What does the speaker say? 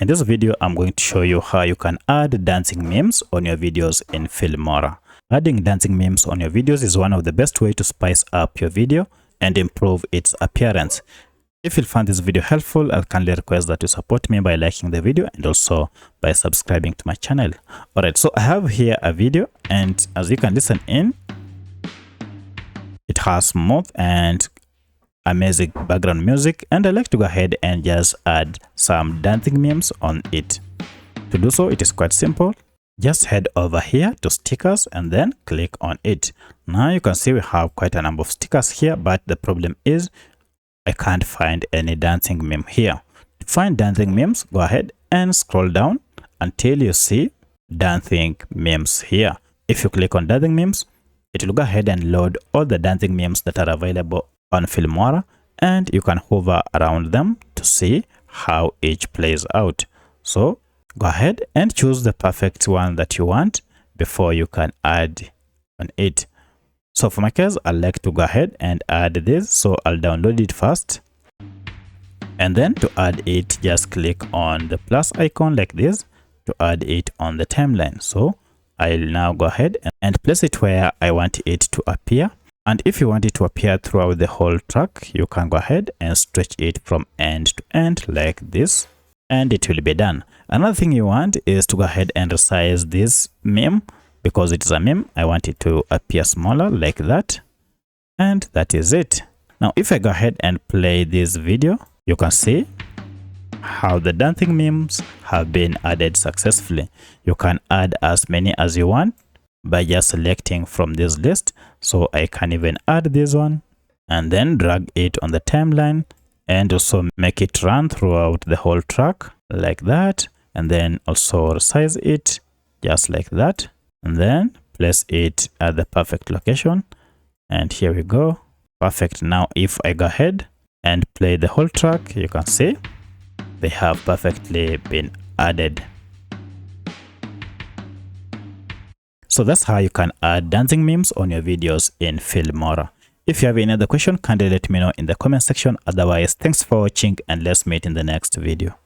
In this video, I'm going to show you how you can add dancing memes on your videos in Filmora. Adding dancing memes on your videos is one of the best ways to spice up your video and improve its appearance. If you found this video helpful, I'll kindly request that you support me by liking the video and also by subscribing to my channel. Alright, so I have here a video, and as you can listen in, it has smooth and amazing background music, and I like to go ahead and just add some dancing memes on it. To do so, it is quite simple. Just head over here to stickers and then click on it. Now you can see we have quite a number of stickers here, but the problem is I can't find any dancing meme here. To find dancing memes, go ahead and scroll down until you see dancing memes here. If you click on dancing memes, it will go ahead and load all the dancing memes that are available on Filmora, and you can hover around them to see how each plays out. So go ahead and choose the perfect one that you want before you can add on it. So for my case, I like to go ahead and add this, so I'll download it first, and then to add it, just click on the plus icon like this to add it on the timeline. So I'll now go ahead and place it where I want it to appear. And if you want it to appear throughout the whole track, you can go ahead and stretch it from end to end like this, and it will be done. Another thing you want is to go ahead and resize this meme. Because it is a meme, I want it to appear smaller like that, and that is it. Now if I go ahead and play this video, you can see how the dancing memes have been added successfully. You can add as many as you want by just selecting from this list. So I can even add this one and then drag it on the timeline, and also make it run throughout the whole track like that, and then also resize it just like that, and then place it at the perfect location. And here we go. Perfect. Now if I go ahead and play the whole track, you can see they have perfectly been added. So that's how you can add dancing memes on your videos in Filmora. If you have any other question, kindly let me know in the comment section. Otherwise, thanks for watching, and let's meet in the next video.